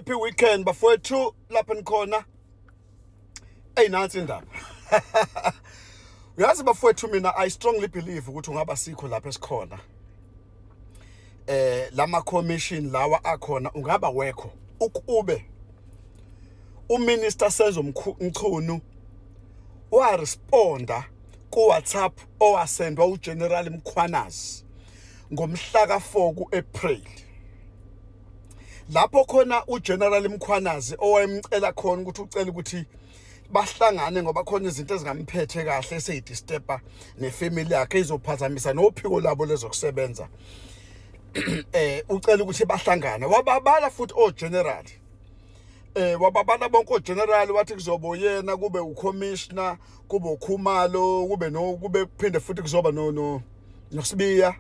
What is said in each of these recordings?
Happy weekend bafowethu lapha nikhona. Nansi indaba. Uyazi bafowethu mina I strongly believe ukuthi ungaba sikho lapha esikhona. Lama commission lawa akhona ungaba wekho ukube uMinister Senzo Mchunu wa responda ku WhatsApp owasendwa uGeneral Mkhwanazi ngomhla ka4 kuApril. Lapho khona uGeneral Mkhwanazi owayemcela khona ukuthi ucela ukuthi bahlangane ngoba khona izinto ezingamphethe kahle eseyidisturba nefamily yakhe izophazamisa nophiko labo lezokusebenza. Ucela ukuthi bahlangane wababala futhi oGeneral wababala bonke oGeneral wathi kuzoba yena kube uCommissioner kube uKhumalo kube kuphinde futhi kuzoba noSibiya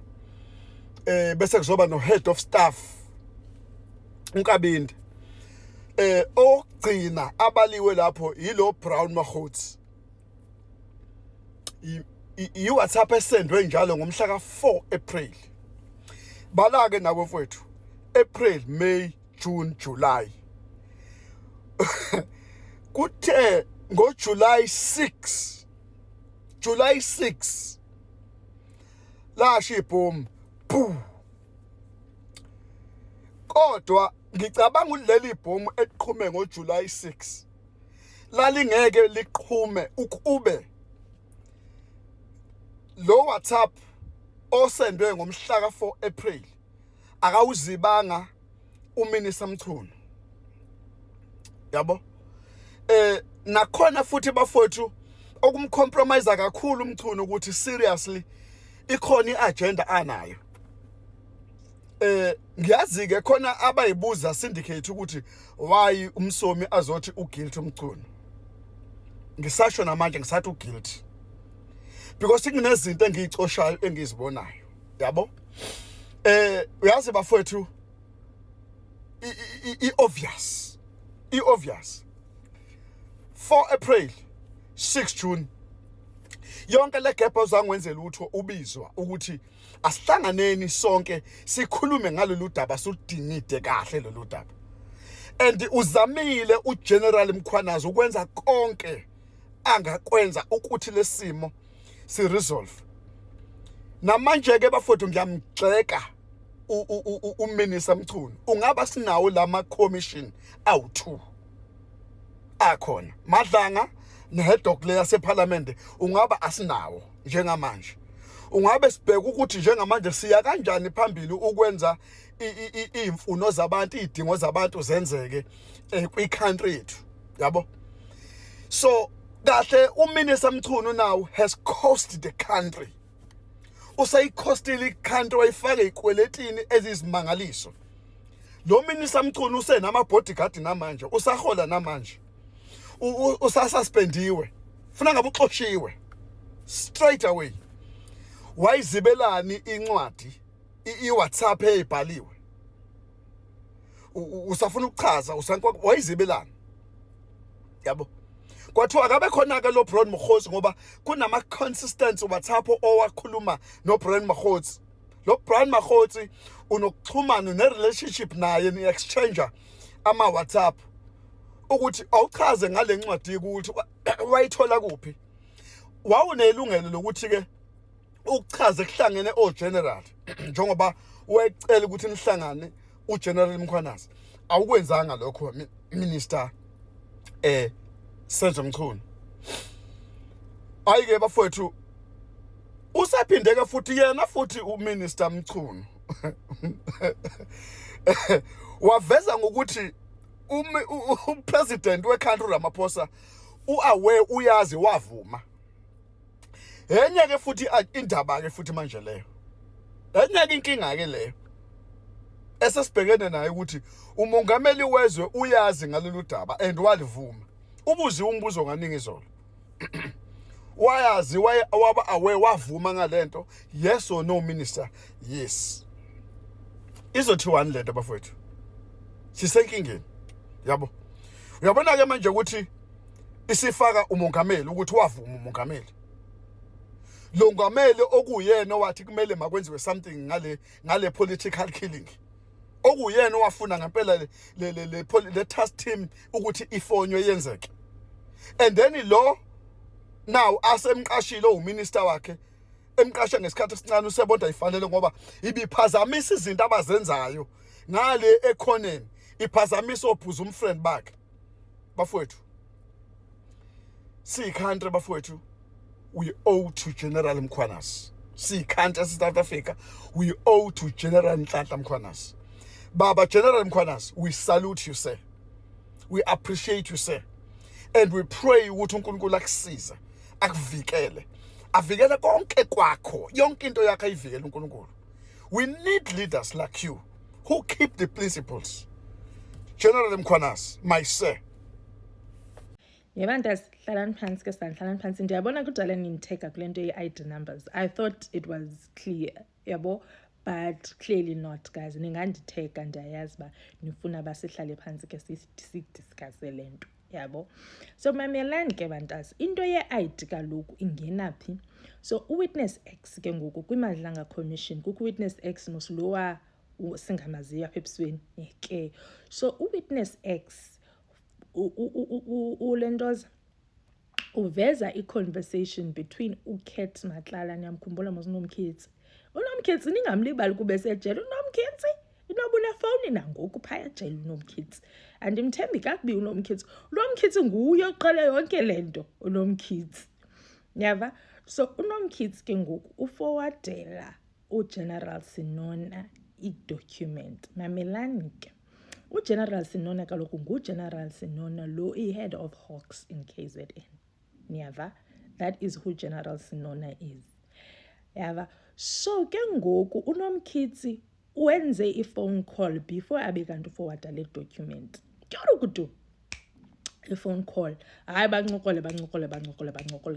bese kuzoba noHead of Staff uNkabinde. Ogcina abaliwe lapho yilo Brown Makhosi. WhatsApp esendwe njalo ngomhla ka4 April. Bala ke nabo mfowethu. April, May, June, July. Kuthe ngoJuly 6. July 6. Lasho ibhomu. Kodwa ngicabanga uleli ibhomu eqhume ngoJuly 6 lalingeke liqhume ukube lo WhatsApp osendwe ngomhla ka4 April akawuzibanga uMinister Mchunu. Yabo nakhona futhi bafowethu okumcompromise kakhulu uMchunu ukuthi seriously ikhona iagenda anayo. Ngiyazi ke khona abayibuza syndicate ukuthi why umsomi azothi uguilty uMchunu. Ngisasho namanje ngisathi uguilty because kunezinto engicoshayo engizibonayo. Yabo uyazi bafowethu obvious 4 April 6 June yonke le gap ozangwenzela utho ubizwa ukuthi asihlanganeni sonke sikhulume ngalolu daba sudingide kahle lolu daba. And uzamile uGeneral Mkhwanazi ukwenza konke angakwenza ukuthi lesimo si resolve. Namanje ke bafowethu ngiyamgxeka uMinister Mchunu. Ungaba sinawo lama commission awu2 akhona. Madlanga nehead le yaseParliament ungaba asinawo njengamanje. Ungabe sibheka ukuthi njengamanje siya kanjani phambili ukwenza imfuno zabantu idingo zabantu zenzeke kwi-country yethu. Yabo. So kahle uMinister Mchunu now has cost the country. Usayicostile iCountry wayifaka ikweletini ezizimangaliso. Lo Minister Mchunu usenama bodyguard namanje usahola namanje. Usasuspendiwe. Funa ngabe uxoshiwe. Straight away. Wayizibelani incwadi iWhatsApp eyibhaliwe. Usafuna ukuchaza wayizibelani. Yabo. Kwathiwa akabe khona ke lo Brown Makhosi ngoba kunama consistency WhatsApp owakhuluma no Brown Makhosi. Lo Brown Makhosi unokuxhumana nerelationship naye ni exchanger ama WhatsApp ukuthi awuchaze ngale ncwadi ukuthi wayithola kuphi. Wawunelungelo lokuthi ke ukuchaze kuhlangene oGeneral njengoba wayecela ukuthi nihlangane uGeneral Mkhwanazi. Awukwenzanga lokho Minister Senzo Mchunu. Ayike bafowethu usaphindeka futhi yena futhi uMinister Mchunu waveza ngokuthi upresident weCountry Ramaphosa uaware uyazi wavuma. Enye ke futhi indaba ke futhi manje leyo. Enye ke inkinga ke leyo. Esesibhekene naye ukuthi umongameli wezwe uyazi ngalolu daba and walivuma. Ubuzi umbuzo nganingi izolo. Wayazi waba aware wavuma ngalento yes or no minister? Yes. Izothiwani lento bafowethu? Sisenkingeni. Yabo. Uyabona ke manje ukuthi isifaka umongameli ukuthi wavuma umongameli. Lo ngameli okuyena wathi kumele makwenziwe something ngale political killing. okuyena owafuna ngempela le task team ukuthi ifonyo yenzeke. And then lo now asemqashile uminister wakhe emqashe ngesikhathi esincane usebonda ifanele ngoba ibiphazamisa izinto abazenzayo ngale ekhoneni, iphazamisa ophuza umfriend bakhe. Bafowethu, country bafowethu, we owe to General Mkhwanazi. Country South Africa, we owe to General Nhlanhla Mkhwanazi. Baba General Mkhwanazi, we salute you, sir. We appreciate you, sir. And we pray ukuthi uNkulunkulu akusize, akuvikele. Avikele konke kwakho, yonke into yakho ayivikele uNkulunkulu. We need leaders like you who keep the principles. General Mkhwanazi, my sir. Yebantas hlalani phansi ke hlalani phansi ndiyabona kudala ninteka kule nto ye-ID numbers. I thought it was clear, yabo, but clearly not, guys. Ninganditheka ndiyayazi ba nifuna basihlale phansi ke sidiscusse le nto, yabo. So mamelani ke bantas, into ye-ID kaloku ingenaphi. So uWitness X ke ngoku kwiMadlanga Commission kukho uWitness X noslowa singamaziyo apha ebusweni ke. So uWitness X ulentos uveza i-conversation between uKat Matlala niyamkhumbula mos uNomkhithi. uNomkhithi ningamlibali kube sejele uNomkhithi inoba unefowuni nangoku phaya ejele uNomkhithi. Andimthembi kakubi uNomkhithi. uNomkhithi nguye oqale yonke lento uNomkhithi. Yava? So uNomkhithi ke ngoku uforwardela uGeneral Sinona i-document. Mamelani ke. uGeneral Sinona kaloku nguGeneral Sinona lo i-head of Hawks in KZN. Niyava? That is who General Sinona is. Yava? So ke ngoku uNomkhithi wenze i-phone call before abe kanti forward le document. Kyoro kudu i-phone call. Hayi bancokola.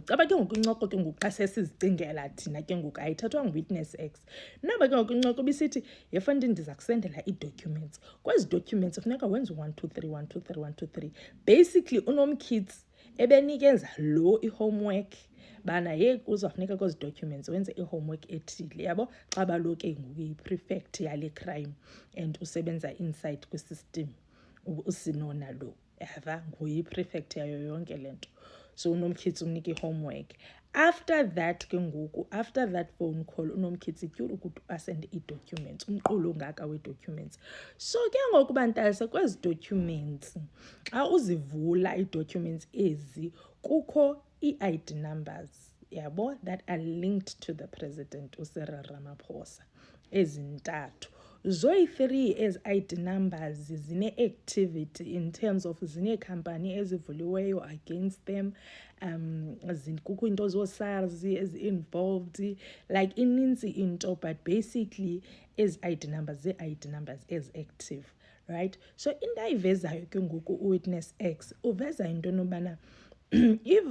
Caba ke ngoku incoko ke ngoku xa sesizicingela thina ke ngoku ayithathwa nguWitness X. Naba ke ngoku incoko bisithi yefandi ndiza kusendela ii-documents. Kwezi documents funeka wenze 123. Basically uNomkhithi ebenikeza lo i-homework bana ye kuzofuneka kwezi documents wenze i-homework ethile, yabo, xa baloke ngoku i-prefect yale crime and usebenza inside kwi-system uSinona lo. Yava? Nguyi-prefect yayo yonke lento. So uNomkhithi umnika i-homework. After that ke ngoku, after that phone call uNomkhithi kyuru ukuthi asende i-documents, umqulo ngaka we-documents. So ke ngoku bantase kwezi documents xa uzivula i-documents ezi kukho i-ID numbers, yabo, that are linked to the president uCyril Ramaphosa ezintathu. Zoyi-3 as ID numbers zine-activity in terms of zine-company ezivuliweyo against them, kukho into zo-SARS ezi-involved, like ininzi into, but basically as ID numbers, ze-ID numbers as active, right? So into ayivezayo ke ngoku uWitness X uveza into nobana if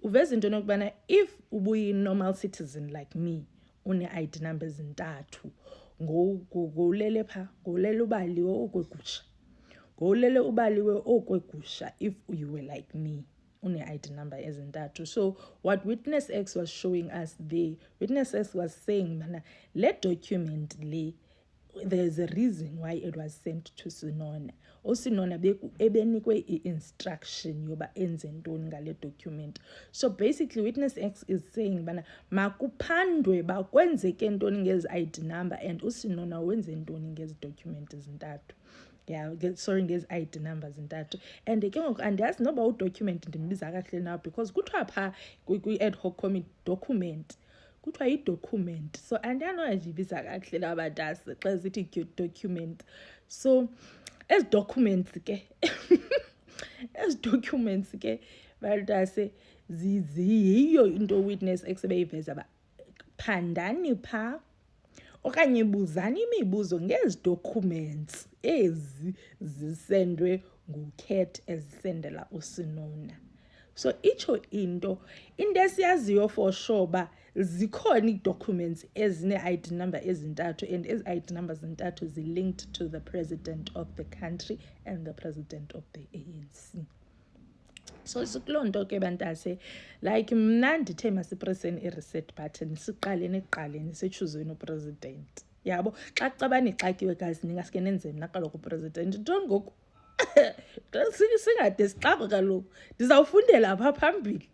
uveza into nokubana if ubuyi-normal citizen like me une-ID numbers ntathu ngolele pha ngolele ubaliwe okwegusha if you were like me une-ID number ezintathu. So what Witness X was showing us there, Witness X was saying mana le document le, there's a reason why it was sent to Sinona. Sinona ebenikwe i-instruction yoba enze ntoni ngale document. So basically Witness X is saying bana makuphandwe bakwenzeke ntoni ngezi ID number and uSinona wenze ntoni ngezi document ezintathu. Yeah, ngezi ID numbers ntathu. And ke ngoku andiyazi noba udocument ndimbiza kahle now because kuthiwa pha kwi-ad hoc committee document kuthiwa yi-document. So andiyanoyajibiza kakuhle labantasi xa zithi document. So ezi documents ke bantase ziyiyo into Witness X ebeyiveza ba phandani pha okanye buzani imibuzo ngezi documents ezi zisendwe nguKat ezisendela uSinona. So itsho into esiyaziyo for sure ba zikhona ii-documents ezine-ID number ezintathu and ezi-ID numbers zintathu zi-linked to the president of the country and the president of the ANC. So sikuloo nto ke bantase, like mna ndithe masipreseni i-reset button siqaleni sechuzeni upresident, yabo xa kucaba nixakiwe guys ningaske nenze mna kaloku upresident ntoni ngoku singade sixakwe kaloku ndizawufundela phaa phambili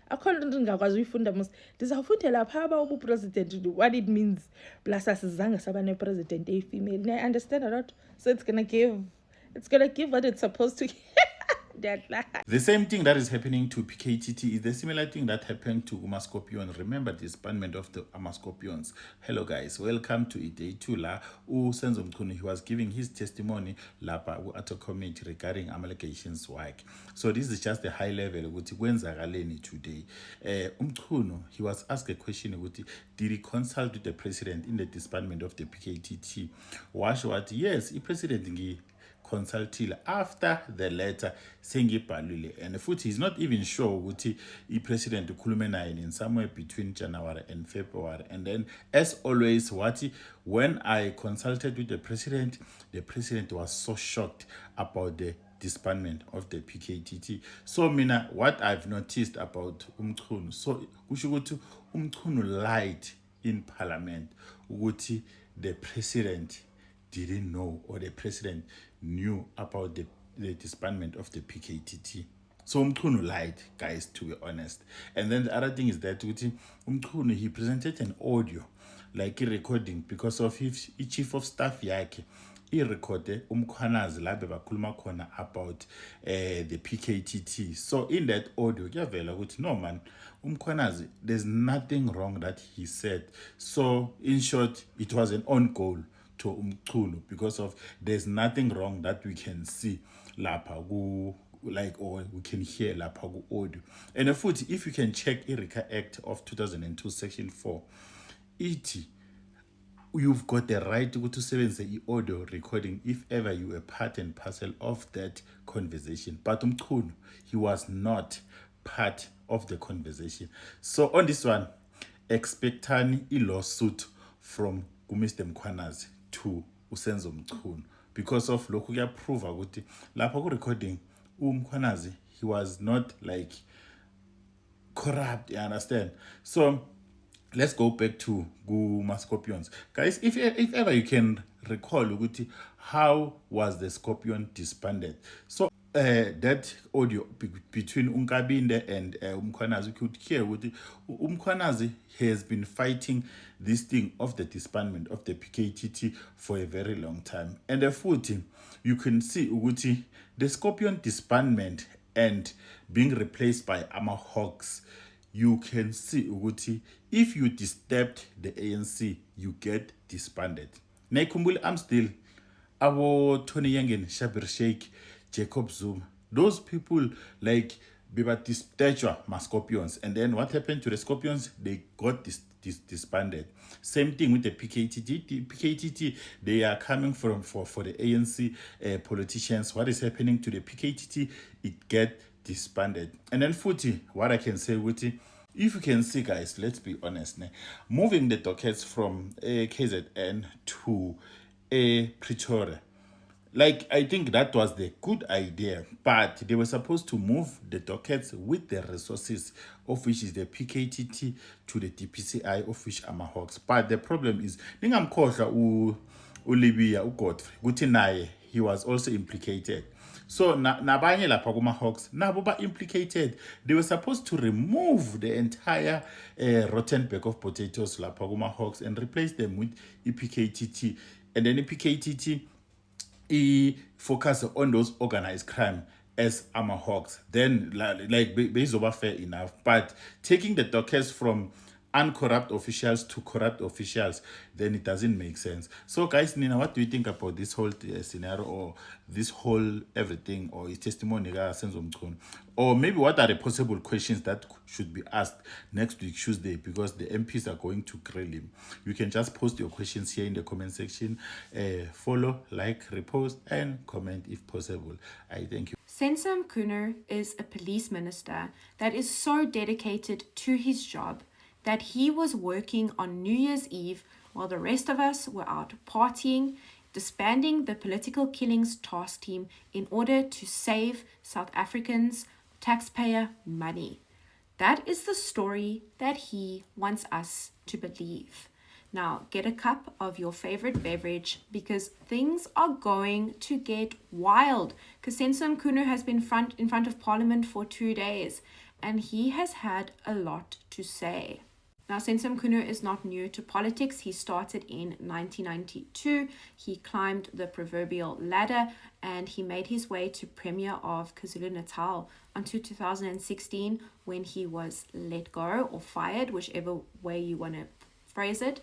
akho nto ndingakwazi uyifunda mos ndizawufundela phaa aba ubupresident what it means plus asizange saba nepresident eyi-female I understand a lot so it's gonna give what it's supposed to The same thing that is happening to PKTT is the similar thing that happened to Umascorpion. Remember the disbandment of the Umascorpions. Hello guys, welcome to Day 2 la Senzo Mchunu. He was giving his testimony lapa at a committee regarding allegations work. So this is just the high level ukuthi kwenzakaleni today. Mchunu, he was asked a question ukuthi did he consult with the president in the disbandment of the PKTT? Washo wathi yes, the president consultile after the letter sengibhalile, and futhi he's not even sure ukuthi i-president ukhulume naye in somewhere between January and February. And then as always when I consulted with the president was so shocked about the disbandment of the PKTT. So mina what I've noticed about Mchunu, so kusho ukuthi Mchunu lied in parliament ukuthi the president didn't know or the president knew about the disbandment of the PKTT. So Mchunu lied, guys, to be honest. And then the other thing is that Mchunu, he presented an audio, like a recording, because of his chief of staff yakhe. He recorded Umkhwanazi la bebakhuluma khona about the PKTT. So in that audio, kuyavela ukuthi no man, Umkhwanazi, there's nothing wrong that he said. So in short, it was an own goal to Mchunu because of there's nothing wrong that we can see lapha or we can hear lapha audio. And if you can check Erika Act of 2002 section 4, you've got the right to sebenza audio recording if ever you are part and parcel of that conversation. But Mchunu, he was not part of the conversation. So on this one, expectani a lawsuit from Mr. Mkhwanazi to Senzo Mchunu because of lokhu kuyaprove ukuthi lapha ku recording Mkhwanazi he was not like corrupt, you understand? So let's go back to Umascorpions. Guys, if ever you can recall ukuthi how was the Scorpion disbanded. So that audio between Unkabinde and Mkhwanazi, could hear ukuthi Mkhwanazi has been fighting this thing of the disbandment of the PKTT for a very long time. And the you can see ukuthi the Scorpion disbandment and being replaced by Amahawks, you can see ukuthi if you disturbed the ANC, you get disbanded. Naikumbuli I'm still abo Tony Yangen, Shabir Sheikh, Jacob Zuma, those people like Bibati Statue Scorpions. And then what happened to the Scorpions? They got disbanded. Same thing with the PKTT. The PKTT, they are coming for the ANC politicians. What is happening to the PKTT? It get disbanded. And then what I can say with it, if you can see, guys, let's be honest, moving the dockets from KZN to Pretoria, like I think that was the good idea, but they were supposed to move the dockets with the resources of which is the PKTT to the DPCI of which Amahawks. But the problem is ningamkhohlwa uLibia uGodfrey ukuthi naye he was also implicated. So nabanye lapha kuma-Hawks nabo ba-implicated. They were supposed to remove the entire rotten bag of potatoes lapha kuma-Hawks and replace them with PKTT. And then PKTT focus on those organized crime as Amahawks. Then like bezoba fair enough. But taking the dockets from uncorrupt officials to corrupt officials, then it doesn't make sense. So guys, Nina, what do you think about this whole scenario or this whole everything or his testimony? Or maybe what are the possible questions that should be asked next week Tuesday, because the MPs are going to grill him? You can just post your questions here in the comment section. Follow, like, repost and comment if possible. I thank you. Senzo Mchunu is a police minister that is so dedicated to his job that he was working on New Year's Eve while the rest of us were out partying, disbanding the political killings task team in order to save South Africans' taxpayer money. That is the story that he wants us to believe. Now, get a cup of your favorite beverage because things are going to get wild. Because Senzo Mkhunu has been in front of Parliament for 2 days and he has had a lot to say. Now, Senzo Mkhunu is not new to politics. He started in 1992. He climbed the proverbial ladder and he made his way to Premier of KwaZulu-Natal until 2016 when he was let go or fired, whichever way you want to phrase it.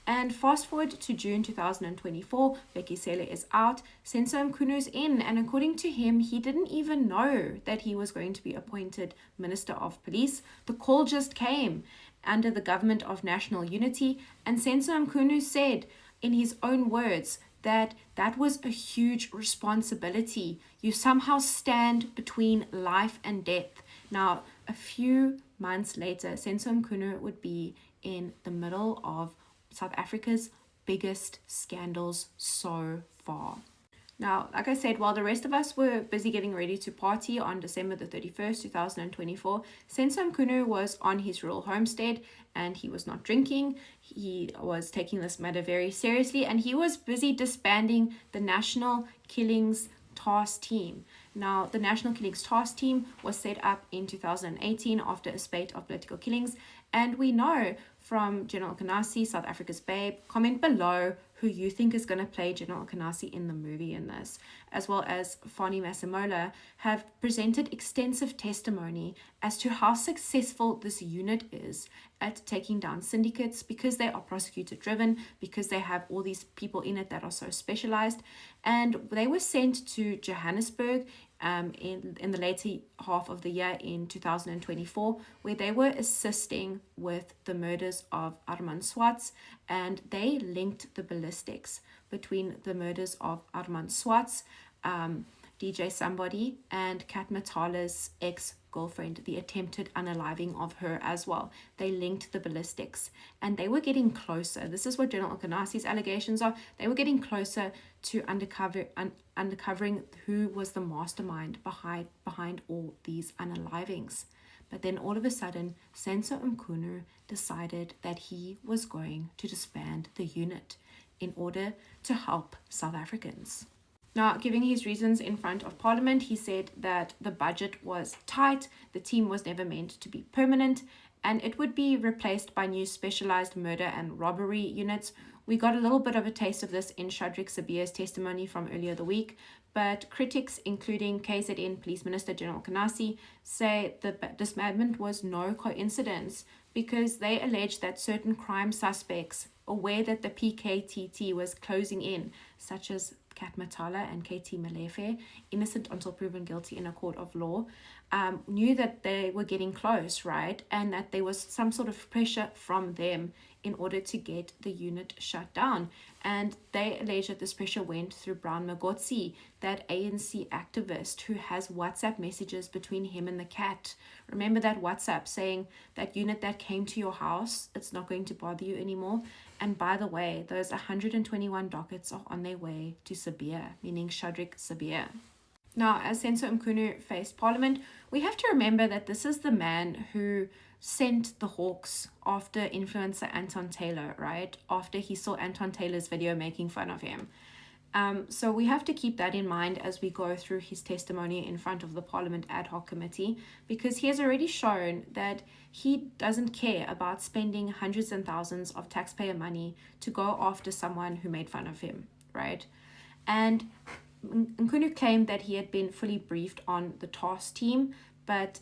And fast forward to June 2024, Bheki Cele is out, Senzo Mkhunu's in, and according to him, he didn't even know that he was going to be appointed Minister of Police. The call just came under the Government of National Unity, and Senzo Mkhunu said, in his own words, that was a huge responsibility. You somehow stand between life and death. Now, a few months later, Senzo Mkhunu would be in the middle of South Africa's biggest scandals so far. Now, like I said, while the rest of us were busy getting ready to party on December the 31st, 2024, Senzo Mkhunu was on his rural homestead and he was not drinking. He was taking this matter very seriously and he was busy disbanding the National Killings Task Team. Now, the National Killings Task Team was set up in 2018 after a spate of political killings, and we know from General Okanasi, South Africa's babe, comment below who you think is going to play General Okanasi in the movie in this, as well as Fani Masemola, have presented extensive testimony as to how successful this unit is at taking down syndicates because they are prosecutor driven, because they have all these people in it that are so specialized. And they were sent to Johannesburg in the later half of the year in 2024, where they were assisting with the murders of Armand Swartz, and they linked the ballistics between the murders of Armand Swartz, DJ Somebody, and Kat Matala's ex-girlfriend, the attempted unaliving of her as well. They linked the ballistics and they were getting closer. This is what General Okanasi's allegations are. They were getting closer to uncovering who was the mastermind behind all these unalivings. But then all of a sudden, Senzo Mkhunu decided that he was going to disband the unit in order to help South Africans. Now, giving his reasons in front of Parliament, he said that the budget was tight, the team was never meant to be permanent, and it would be replaced by new specialized murder and robbery units. We got a little bit of a taste of this in Shadrick Sabier's testimony from earlier the week, but critics, including KZN Police Minister General Okanasi, say the disbandment was no coincidence because they allege that certain crime suspects, aware that the PKTT was closing in, such as Kat Matala and KT Malefe, innocent until proven guilty in a court of law, knew that they were getting close, right? And that there was some sort of pressure from them in order to get the unit shut down. And they allege that this pressure went through Brown Magotsi, that ANC activist who has WhatsApp messages between him and the cat. Remember that WhatsApp saying that unit that came to your house, it's not going to bother you anymore. And by the way, those 121 dockets are on their way to Sabir, meaning Shadrick Sabir. Now, as Senzo Mkhunu faced Parliament, we have to remember that this is the man who sent the Hawks after influencer Anton Taylor, right? After he saw Anton Taylor's video making fun of him. So we have to keep that in mind as we go through his testimony in front of the Parliament Ad Hoc Committee, because he has already shown that he doesn't care about spending hundreds and thousands of taxpayer money to go after someone who made fun of him, right? And Mkhunu claimed that he had been fully briefed on the task team, but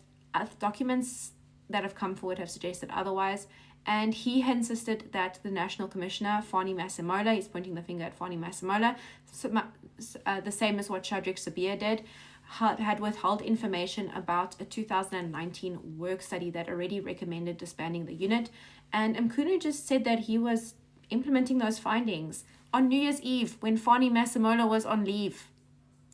documents that have come forward have suggested otherwise. And he had insisted that the National Commissioner, Fani Masemola, he's pointing the finger at Fani Masemola, the same as what Shadrick Sabir did, had withheld information about a 2019 work study that already recommended disbanding the unit. And Mkhunu just said that he was implementing those findings on New Year's Eve when Fani Masemola was on leave.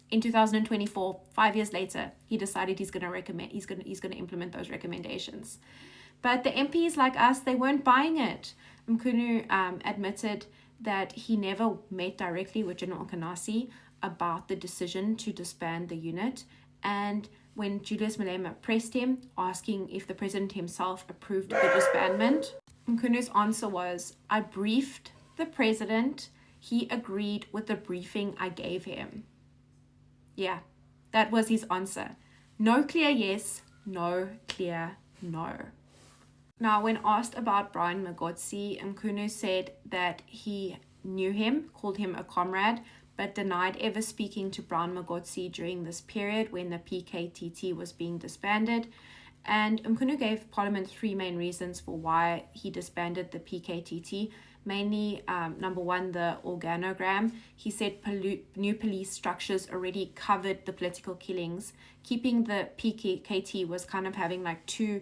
In 2024, 5 years later, he decided he's going to implement those recommendations. But the MPs like us, they weren't buying it. Mkhunu admitted that he never met directly with General Okanasi about the decision to disband the unit. And when Julius Malema pressed him, asking if the president himself approved the disbandment, Mkunu's answer was, I briefed the president. He agreed with the briefing I gave him. Yeah, that was his answer. No clear yes, no clear no. Now, when asked about Brian Magotsi, Mkunu said that he knew him, called him a comrade, but denied ever speaking to Brian Magotsi during this period when the PKTT was being disbanded. And Mkunu gave Parliament three main reasons for why he disbanded the PKTT. Mainly, number one, the organogram. He said new police structures already covered the political killings. Keeping the PKT was kind of having like two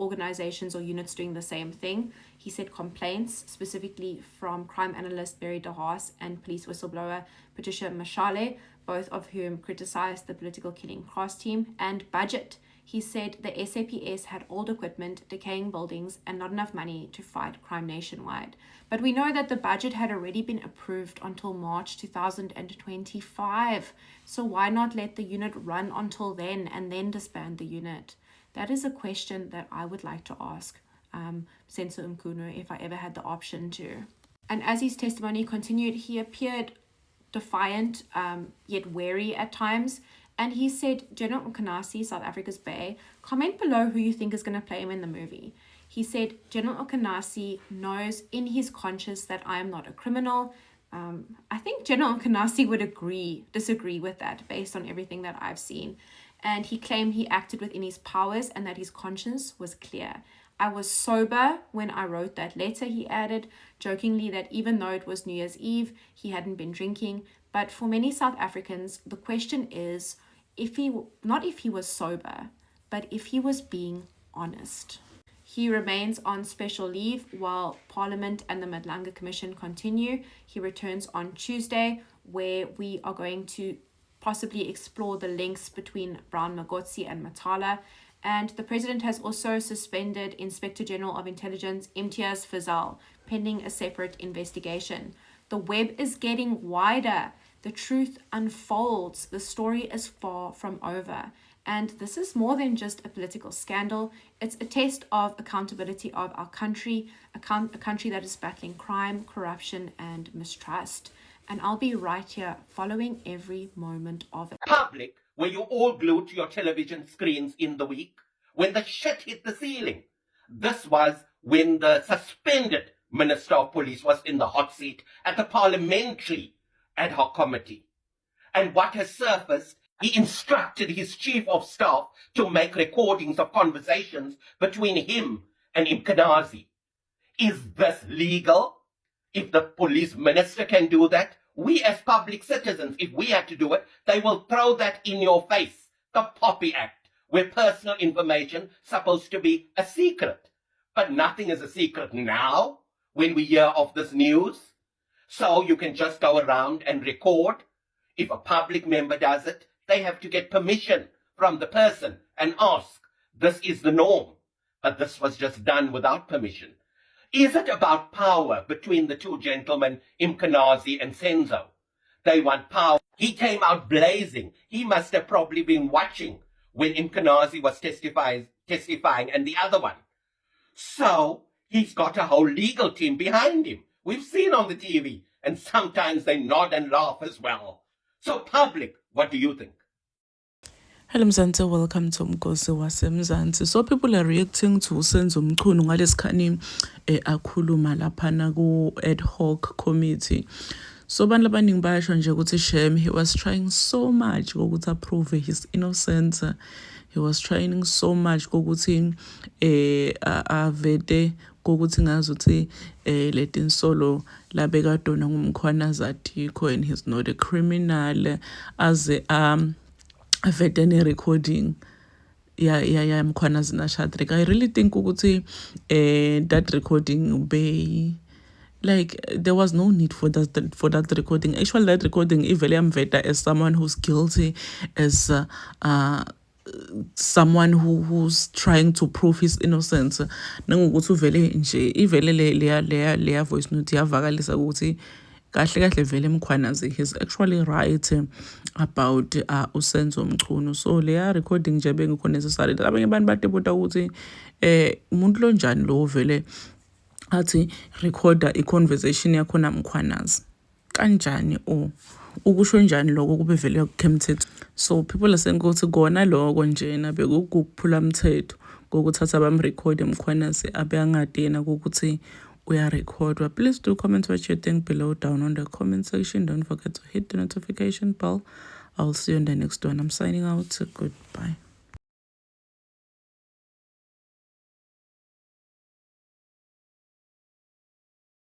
organizations or units doing the same thing. He said complaints, specifically from crime analyst Barry De Haas and police whistleblower Patricia Mashale, both of whom criticized the political killing cross team, and budget. He said the SAPS had old equipment, decaying buildings, and not enough money to fight crime nationwide. But we know that the budget had already been approved until March 2025. So why not let the unit run until then and then disband the unit? That is a question that I would like to ask Sensor Mkunu if I ever had the option to. And as his testimony continued, he appeared defiant, yet wary at times. And he said, General Okanasi, South Africa's Bay, comment below who you think is going to play him in the movie. He said, General Okanasi knows in his conscience that I am not a criminal. I think General Okanasi would disagree with that based on everything that I've seen. And he claimed he acted within his powers and that his conscience was clear. I was sober when I wrote that letter, he added, jokingly that even though it was New Year's Eve, he hadn't been drinking. But for many South Africans, the question is, not if he was sober, but if he was being honest. He remains on special leave while Parliament and the Madlanga Commission continue. He returns on Tuesday, where we are going to possibly explore the links between Brian Magotsi and Matala. And the president has also suspended Inspector General of Intelligence Imtiaz Fazal, pending a separate investigation. The web is getting wider. The truth unfolds. The story is far from over. And this is more than just a political scandal. It's a test of accountability of our country, a country that is battling crime, corruption, and mistrust. And I'll be right here following every moment of it. Public, were you all glued to your television screens in the week when the shit hit the ceiling? This was when the suspended Minister of Police was in the hot seat at the Parliamentary Ad Hoc Committee. And what has surfaced, he instructed his Chief of Staff to make recordings of conversations between him and Mkhwanazi. Is this legal? If the police minister can do that, we as public citizens, if we had to do it, they will throw that in your face. The Poppy Act, where personal information supposed to be a secret. But nothing is a secret now when we hear of this news. So you can just go around and record. If a public member does it, they have to get permission from the person and ask. This is the norm. But this was just done without permission. Is it about power between the two gentlemen, Mkhwanazi and Senzo? They want power. He came out blazing. He must have probably been watching when Mkhwanazi was testifying and the other one. So he's got a whole legal team behind him. We've seen on the TV, and sometimes they nod and laugh as well. So public, what do you think? Hello Mzansi, welcome to Mgosi waseMzansi. So people are reacting to Senzo Mchunu ngalesikhathi akhuluma laphana ku ad hoc committee. So abantu abaningi bayasho nje ukuthi shame, he was trying so much ukuthi approve his innocence. He was trying so much ukuthi avete kokuthi ngazuthi letinsolo labekadona ngumkhwanazi atikho and he's not a criminal as veterinary recording Mkhwanazi na Shadrack. I really think ukuthi that recording be like there was no need for that recording. Actually, that recording ivele yamveta as someone who's guilty, as someone who's trying to prove his innocence. Nangokuthi uvele nje ivele leya voice note yavakalisa ukuthi kahle vele Mkhwanazi he's actually right about uSenzo Mchunu. So leya recording nje bengikho necessary. Abanye abantu batebuta ukuthi umuntu lo njani lo vele athi recorda i-conversation yakho namkhwanazi. Kanjani ukusho njani lokho kube vele kemthetho? So people are saying ukuthi kona lokho njena bekukuphula umthetho ngokuthatha bamrecord emkhwanazi abe angadena ukuthi uyarecordwa. Please do comment what you think below down on the comment section. Don't forget to hit the notification bell. I'll see you in the next one. I'm signing out. Goodbye.